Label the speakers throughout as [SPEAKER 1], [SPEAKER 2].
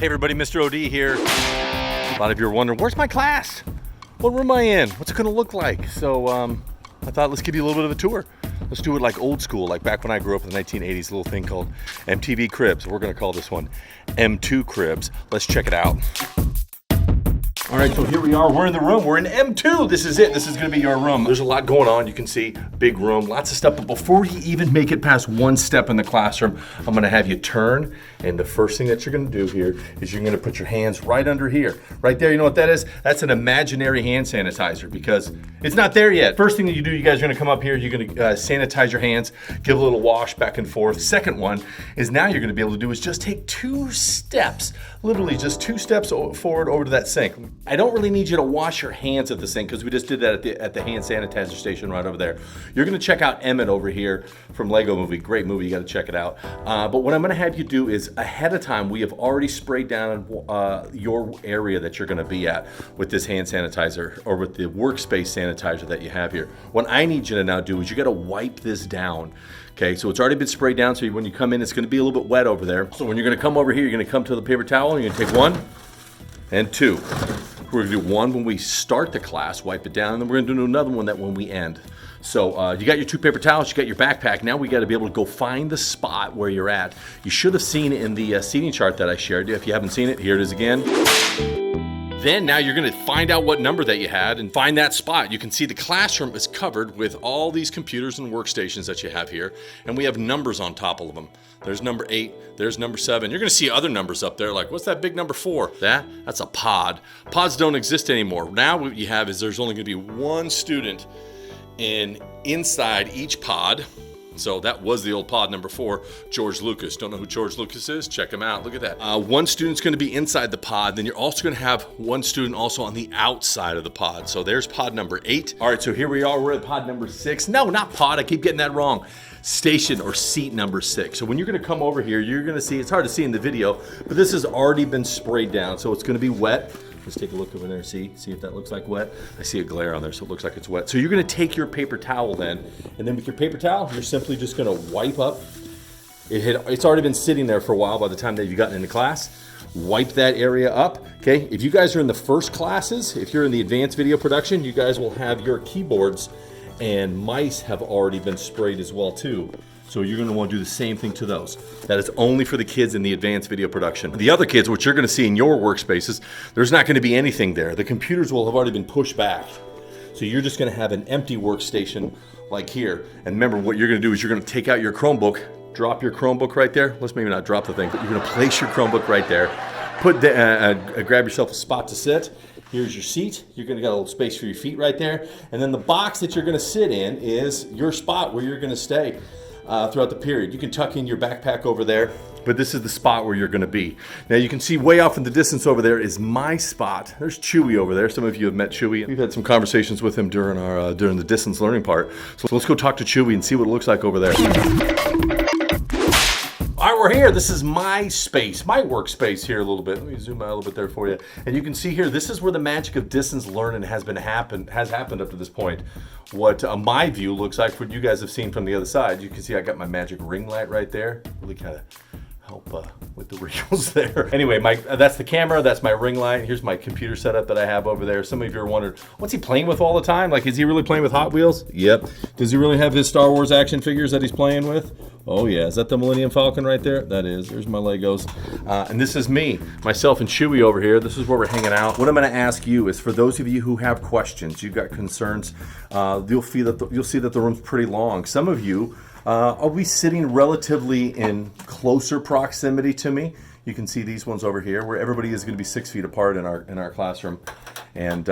[SPEAKER 1] Hey everybody, Mr. OD here. A lot of you are wondering, where's my class? What room am I in? What's it gonna look like? So I thought let's give you a little bit of a tour. Let's do it like old school, like back when I grew up in the 1980s, a little thing called MTV Cribs. We're gonna call this one M2 Cribs. Let's check it out. All right, so here we are. We're in the room. We're in M2. This is it. This is going to be your room. There's a lot going on. You can see big room, lots of stuff. But before you even make it past one step in the classroom, I'm going to have you turn. And the first thing that you're going to do here is you're going to put your hands right under here. Right there, you know what that is? That's an imaginary hand sanitizer because it's not there yet. First thing that you do, you guys are going to come up here. You're going to sanitize your hands, give a little wash back and forth. Second one is now you're going to be able to do is just take 2 steps, literally just 2 steps forward over to that sink. I don't really need you to wash your hands at the sink because we just did that at the hand sanitizer station right over there. You're going to check out Emmett over here from Lego Movie. Great movie, you got to check it out. But what I'm going to have you do is ahead of time, we have already sprayed down your area that you're going to be at with this hand sanitizer or with the workspace sanitizer that you have here. What I need you to now do is you got to wipe this down. Okay, so it's already been sprayed down, so when you come in, it's going to be a little bit wet over there. So when you're going to come over here, you're going to come to the paper towel, and you're going to take 1 and 2. We're gonna do 1 when we start the class, wipe it down, and then we're gonna do another one that when we end. So you got your 2 paper towels, you got your backpack. Now we gotta be able to go find the spot where you're at. You should have seen it in the seating chart that I shared. If you haven't seen it, here it is again. Then now you're gonna find out what number that you had and find that spot. You can see the classroom is covered with all these computers and workstations that you have here, and we have numbers on top of them. There's number 8, there's number 7. You're gonna see other numbers up there, like what's that big number 4? That's a pod. Pods don't exist anymore. Now what you have is there's only gonna be 1 student inside each pod. So that was the old pod number 4, George Lucas. Don't know who George Lucas is? Check him out, look at that. 1 student's gonna be inside the pod, then you're also gonna have 1 student also on the outside of the pod. So there's pod number 8. All right, so here we are, we're at pod number 6. No, not pod, I keep getting that wrong. Station or seat number 6. So when you're gonna come over here, you're gonna see, it's hard to see in the video, but this has already been sprayed down, so it's gonna be wet. Let's take a look over there, see if that looks like wet. I see a glare on there, so it looks like it's wet. So you're gonna take your paper towel then, and then with your paper towel, you're simply just gonna wipe up. It's already been sitting there for a while by the time that you've gotten into class. Wipe that area up, okay? If you guys are in the first classes, if you're in the advanced video production, you guys will have your keyboards and mice have already been sprayed as well too. So you're gonna wanna do the same thing to those. That is only for the kids in the advanced video production. The other kids, which you're gonna see in your workspaces, there's not gonna be anything there. The computers will have already been pushed back. So you're just gonna have an empty workstation like here. And remember, what you're gonna do is you're gonna take out your Chromebook, drop your Chromebook right there. Let's maybe not drop the thing, but you're gonna place your Chromebook right there. Grab yourself a spot to sit. Here's your seat. You're gonna get a little space for your feet right there. And then the box that you're gonna sit in is your spot where you're gonna stay throughout the period. You can tuck in your backpack over there, but this is the spot where you're gonna be. Now you can see way off in the distance over there is my spot. There's Chewy over there. Some of you have met Chewy. We've had some conversations with him during the distance learning part. So let's go talk to Chewy and see what it looks like over there. All right, we're here. This is my space, my workspace here a little bit. Let me zoom out a little bit there for you. And you can see here, this is where the magic of distance learning has happened up to this point. What my view looks like, what you guys have seen from the other side. You can see I got my magic ring light right there. Really kind of help with the wrinkles there. Anyway, that's the camera, that's my ring light. Here's my computer setup that I have over there. Some of you are wondering, what's he playing with all the time? Like, is he really playing with Hot Wheels? Yep. Does he really have his Star Wars action figures that he's playing with? Oh yeah, is that the Millennium Falcon right there? That is, there's my Legos. And this is me, myself and Chewy over here. This is where we're hanging out. What I'm gonna ask you is, for those of you who have questions, you've got concerns, you'll see that the room's pretty long. Some of you, are we sitting relatively in closer proximity to me? You can see these ones over here where everybody is going to be 6 feet apart in our classroom. And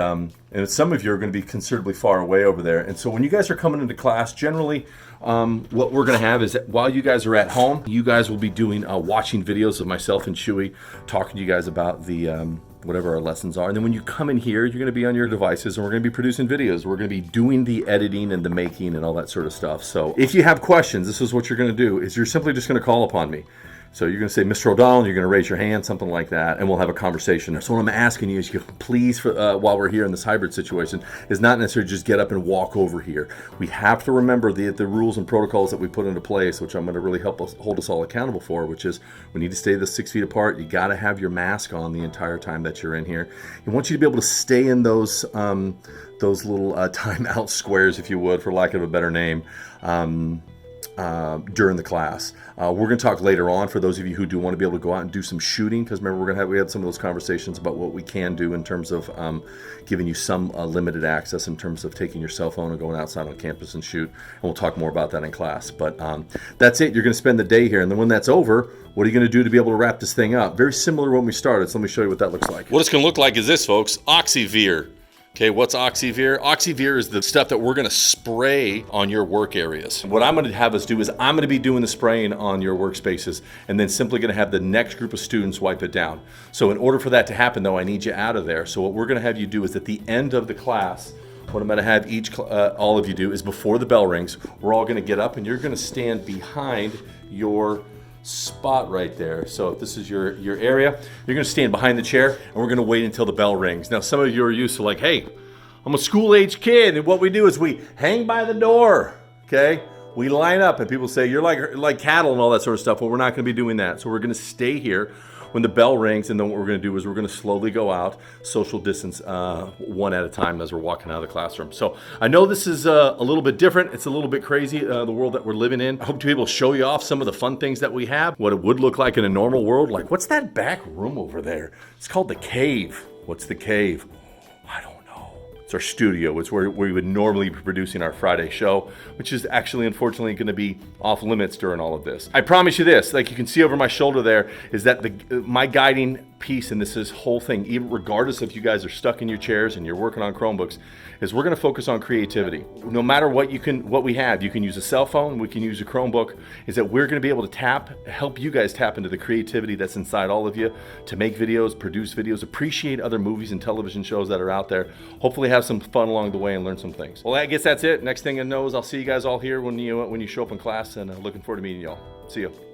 [SPEAKER 1] some of you are going to be considerably far away over there. And so when you guys are coming into class, generally what we're going to have is that while you guys are at home, you guys will be doing watching videos of myself and Chewy talking to you guys about the whatever our lessons are. And then when you come in here, you're gonna be on your devices and we're gonna be producing videos. We're gonna be doing the editing and the making and all that sort of stuff. So if you have questions, this is what you're gonna do, is you're simply just gonna call upon me. So you're going to say, Mr. O'Donnell, you're going to raise your hand, something like that, and we'll have a conversation. So what I'm asking you is, you please, while we're here in this hybrid situation, is not necessarily just get up and walk over here. We have to remember the rules and protocols that we put into place, which I'm going to really hold us all accountable for, which is we need to stay the 6 feet apart. You got to have your mask on the entire time that you're in here. We want you to be able to stay in those little timeout squares, if you would, for lack of a better name. During the class. We're going to talk later on for those of you who do want to be able to go out and do some shooting, because remember we had some of those conversations about what we can do in terms of giving you some limited access in terms of taking your cell phone and going outside on campus and shoot, and we'll talk more about that in class. But that's it. You're going to spend the day here, and then when that's over, what are you going to do to be able to wrap this thing up? Very similar to when we started, so let me show you what that looks like. What it's going to look like is this, folks. Oxyveer. Okay, what's Oxyveer? Oxyveer is the stuff that we're going to spray on your work areas. What I'm going to have us do is I'm going to be doing the spraying on your workspaces, and then simply going to have the next group of students wipe it down. So in order for that to happen, though, I need you out of there. So what we're going to have you do is at the end of the class, what I'm going to have all of you do is before the bell rings, we're all going to get up and you're going to stand behind your spot right there. So if this is your area, you're going to stand behind the chair and we're going to wait until the bell rings. Now, some of you are used to like, hey, I'm a school-age kid, and what we do is we hang by the door, okay? We line up and people say, you're like cattle and all that sort of stuff. Well, we're not going to be doing that. So we're going to stay here when the bell rings, and then what we're going to do is we're going to slowly go out, social distance, one at a time as we're walking out of the classroom. So I know this is a little bit different. It's a little bit crazy, the world that we're living in. I hope to be able to show you off some of the fun things that we have, what it would look like in a normal world. Like, what's that back room over there? It's called the cave. What's the cave? I don't know. It's our studio. It's where we would normally be producing our Friday show, which is actually, unfortunately, going to be off limits during all of this. I promise you this, like you can see over my shoulder there, is that my guiding piece in this whole thing, even regardless if you guys are stuck in your chairs and you're working on Chromebooks, is we're going to focus on creativity. No matter what we have, you can use a cell phone, we can use a Chromebook, is that we're going to be able to help you guys tap into the creativity that's inside all of you to make videos, produce videos, appreciate other movies and television shows that are out there, hopefully have some fun along the way and learn some things. Well, I guess that's it. Next thing I know is I'll see you guys all here when you show up in class, and looking forward to meeting y'all. See you.